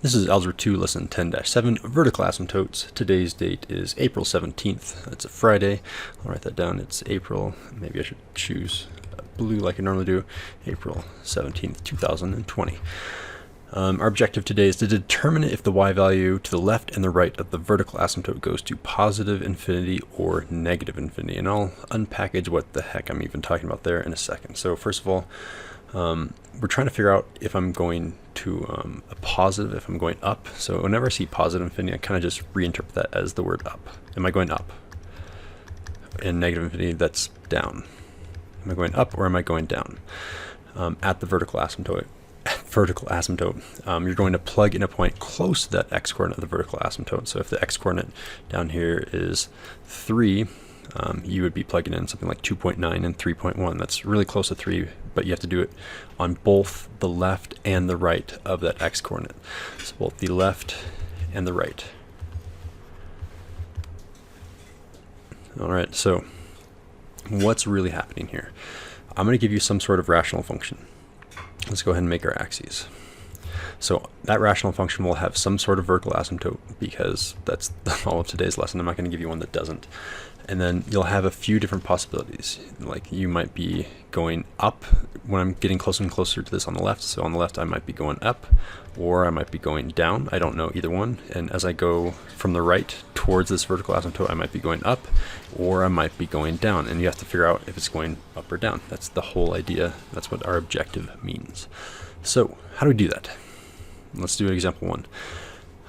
This is Algebra 2, Lesson 10-7, Vertical Asymptotes. Today's date is April 17th. It's a Friday. I'll write that down. It's April, maybe I should choose blue like I normally do, April 17th, 2020. Our objective today is to determine if the y value to the left and the right of the vertical asymptote goes to positive infinity or negative infinity. And I'll unpackage what the heck I'm even talking about there in a second. So first of all, we're trying to figure out if I'm going to a positive, if I'm going up. So whenever I see positive infinity, I kind of just reinterpret that as the word up. Am I going up? And negative infinity, that's down. Am I going up or am I going down? At the vertical asymptote, you're going to plug in a point close to that x-coordinate of the vertical asymptote. So if the x-coordinate down here is 3, you would be plugging in something like 2.9 and 3.1. That's really close to 3, but you have to do it on both the left and the right of that x-coordinate. So both the left and the right. All right, so what's really happening here? I'm going to give you some sort of rational function. Let's go ahead and make our axes. So that rational function will have some sort of vertical asymptote because that's all of today's lesson. I'm not going to give you one that doesn't. And then you'll have a few different possibilities. Like you might be going up when I'm getting closer and closer to this on the left. So on the left I might be going up or I might be going down. I don't know either one. And as I go from the right towards this vertical asymptote, I might be going up or I might be going down. And you have to figure out if it's going up or down. That's the whole idea. That's what our objective means. So how do we do that? Let's do example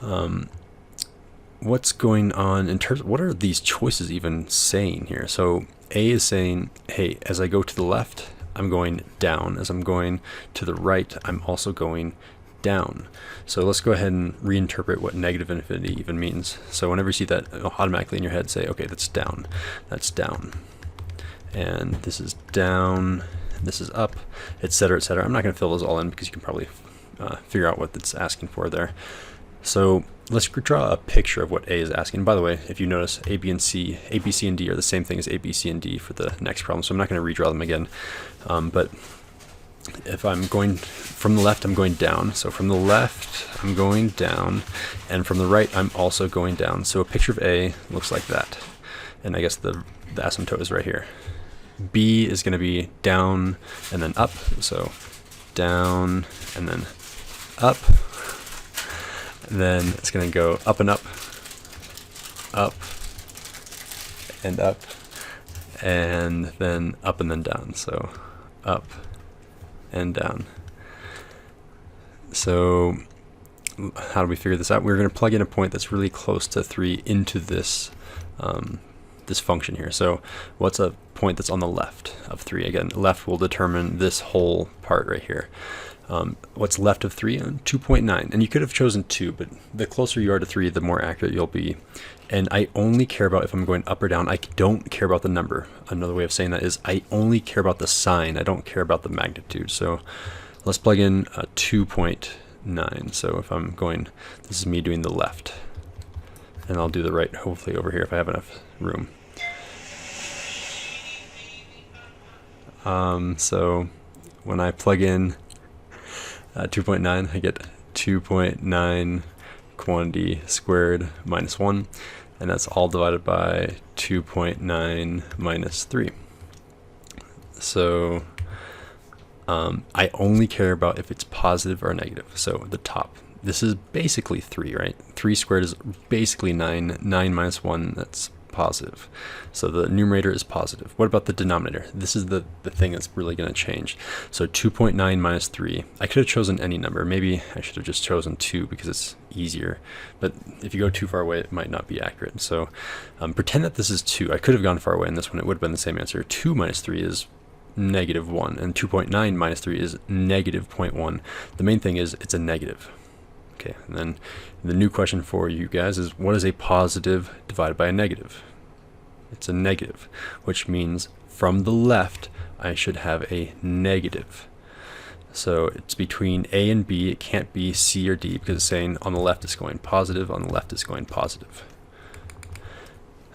1. What's going on in terms of what are these choices even saying here? So A is saying, hey, as I go to the left, I'm going down. As I'm going to the right, I'm also going down. So let's go ahead and reinterpret what negative infinity even means. So whenever you see that, automatically in your head say, okay, that's down. That's down. And this is down. This is up, etc., etc. I'm not going to fill those all in because you can probably figure out what it's asking for there. So let's draw a picture of what A is asking. By the way, if you notice, A, B, and C, A, B, C, and D are the same thing as A, B, C, and D for the next problem. So I'm not going to redraw them again. But if I'm going from the left, I'm going down. So from the left, I'm going down. And from the right, I'm also going down. So a picture of A looks like that. And I guess the asymptote is right here. B is going to be down and then up. So down and then up. Then it's going to go up and up, and up, and then up and then down. So up and down. So how do we figure this out? We're going to plug in a point that's really close to 3 into this this function here. So what's a point that's on the left of 3? Again, left will determine this whole part right here. What's left of 3? 2.9. And you could have chosen 2, but the closer you are to 3, the more accurate you'll be. And I only care about if I'm going up or down. I don't care about the number. Another way of saying that is I only care about the sign. I don't care about the magnitude. So let's plug in 2.9. So if I'm going, this is me doing the left. And I'll do the right, hopefully over here if I have enough room. So when I plug in 2.9, I get 2.9 quantity squared minus 1, and that's all divided by 2.9 minus 3. So I only care about if it's positive or negative. So the top, this is basically 3, right? 3 squared is basically 9. 9 minus 1, that's positive. So the numerator is positive. What about the denominator? This is the thing that's really going to change. So 2.9 minus 3. I could have chosen any number. Maybe I should have just chosen 2 because it's easier. But if you go too far away, it might not be accurate. So pretend that this is 2. I could have gone far away in this one. It would have been the same answer. 2 minus 3 is negative 1. And 2.9 minus 3 is negative 0.1. The main thing is it's a negative. Okay, and then the new question for you guys is, what is a positive divided by a negative? It's a negative, which means from the left, I should have a negative. So it's between A and B. It can't be C or D because it's saying on the left it's going positive, on the left it's going positive.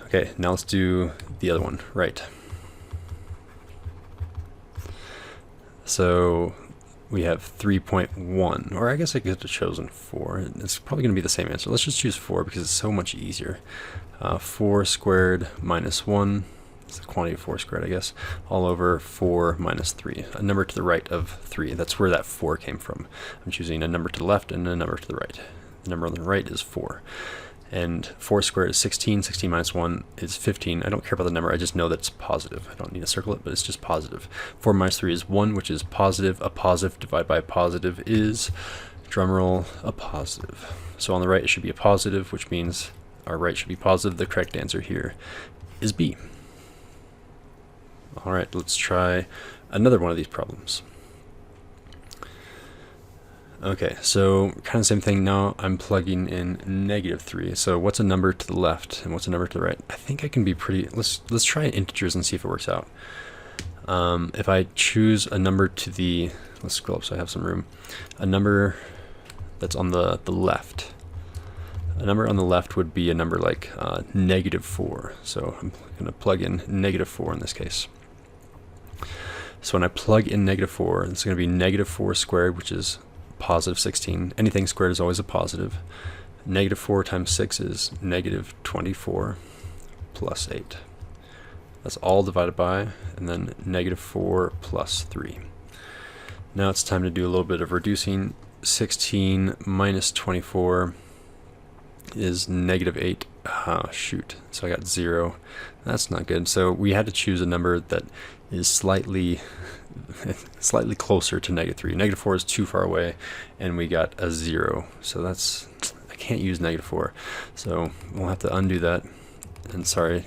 Okay, now let's do the other one, right. So we have 3.1, or I guess I could have chosen 4. It's probably going to be the same answer. Let's just choose 4 because it's so much easier. 4 squared minus 1, it's the quantity of 4 squared, I guess, all over 4 minus 3, a number to the right of 3. That's where that 4 came from. I'm choosing a number to the left and a number to the right. The number on the right is 4. And 4 squared is 16, 16 minus 1 is 15. I don't care about the number, I just know that it's positive. I don't need to circle it, but it's just positive. 4 minus 3 is 1, which is positive. A positive divided by a positive is, drumroll, a positive. So on the right it should be a positive, which means our right should be positive. The correct answer here is B. Alright, let's try another one of these problems. Okay, so kind of same thing. Now I'm plugging in -3. So what's a number to the left and what's a number to the right? I think I can be pretty, let's try integers and see if it works out. If I choose a number to the, let's scroll up so I have some room, a number that's on the left. A number on the left would be a number like -4. So I'm going to plug in -4 in this case. So when I plug in -4, it's going to be -4 squared, which is positive 16. Anything squared is always a positive. -4 times 6 is -24 plus 8. That's all divided by, and then -4 plus 3. Now it's time to do a little bit of reducing. 16 minus 24 is -8. Oh, shoot. So I got 0. That's not good. So we had to choose a number that is slightly closer to -3. -4 is too far away, and we got a 0. So that's, I can't use -4. So we'll have to undo that. And sorry,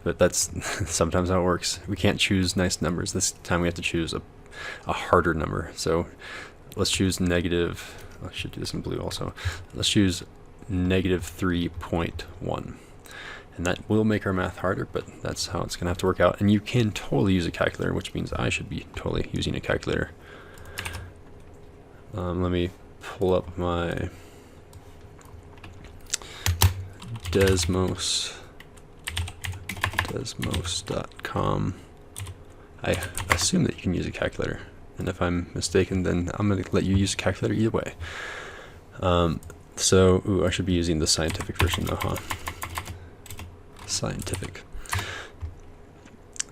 but that's sometimes how it works. We can't choose nice numbers. This time we have to choose a harder number. So let's choose negative, I should do this in blue also. Let's choose -3.1. And that will make our math harder, but that's how it's going to have to work out. And you can totally use a calculator, which means I should be totally using a calculator. Let me pull up my desmos.com. I assume that you can use a calculator, and if I'm mistaken, then I'm going to let you use a calculator either way. So, I should be using the scientific version though, huh? Scientific.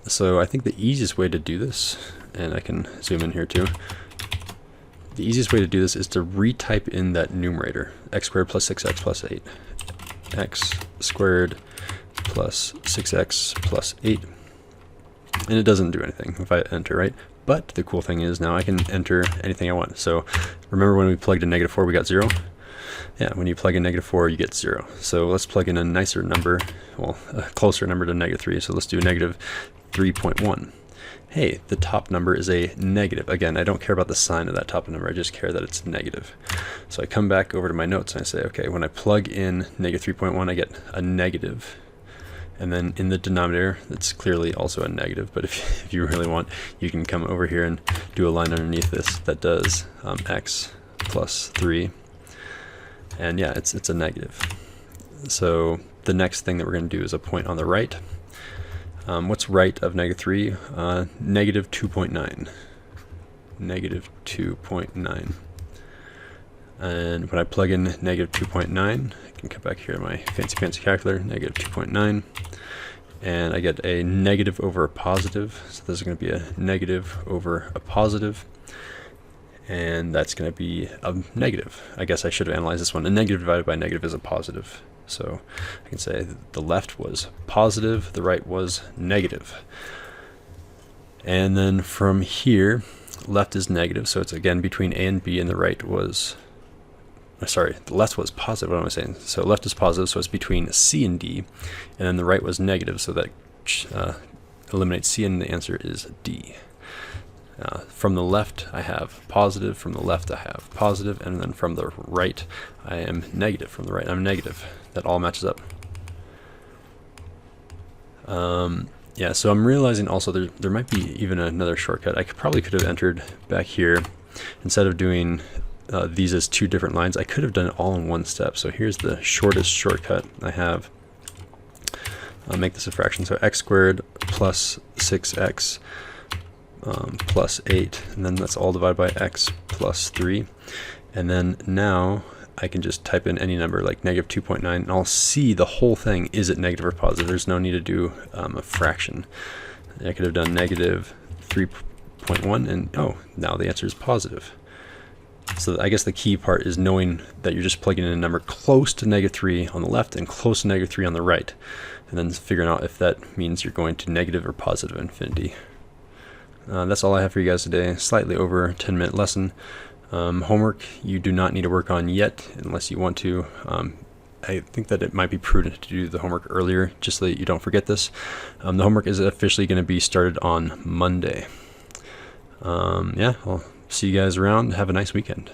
So I think the easiest way to do this, and I can zoom in here too, the easiest way to do this is to retype in that numerator, x squared plus 6x plus 8. X squared plus 6x plus 8. And it doesn't do anything if I enter, right? But the cool thing is now I can enter anything I want. So remember when we plugged in -4, we got 0? Yeah, when you plug in -4, you get 0. So let's plug in a nicer number, well, a closer number to -3. So let's do -3.1. Hey, the top number is a negative. Again, I don't care about the sign of that top number, I just care that it's negative. So I come back over to my notes and I say, okay, when I plug in -3.1, I get a negative. And then in the denominator, that's clearly also a negative, but if you really want, you can come over here and do a line underneath this that does x plus 3. And yeah, it's a negative. So the next thing that we're going to do is a point on the right. What's right of -3? -2.9. -2.9. And when I plug in -2.9, I can come back here to my fancy calculator, -2.9. And I get a negative over a positive. So this is going to be a negative over a positive. And that's going to be a negative. I guess I should have analyzed this one. A negative divided by a negative is a positive. So I can say the left was positive, the right was negative. And then from here, left is negative, so it's again between A and B, and the right was, sorry, the left was positive, what am I saying? So left is positive, so it's between C and D, and then the right was negative, so that eliminates C, and the answer is D. From the left I have positive, from the left I have positive, and then from the right I am negative. From the right I'm negative. That all matches up. Yeah, so I'm realizing also there might be even another shortcut. I probably could have entered back here, instead of doing these as two different lines, I could have done it all in one step. So here's the shortest shortcut I have. I'll make this a fraction, so x squared plus 6x plus 8, and then that's all divided by x plus 3. And then now I can just type in any number like negative 2.9, and I'll see the whole thing, is it negative or positive? There's no need to do a fraction. I could have done negative 3.1, and oh, now the answer is positive. So I guess the key part is knowing that you're just plugging in a number close to negative 3 on the left and close to negative 3 on the right, and then figuring out if that means you're going to negative or positive infinity. That's all I have for you guys today. Slightly over 10-minute lesson. Homework you do not need to work on yet unless you want to. I think that it might be prudent to do the homework earlier just so that you don't forget this. The homework is officially going to be started on Monday. Yeah, I'll see you guys around. Have a nice weekend.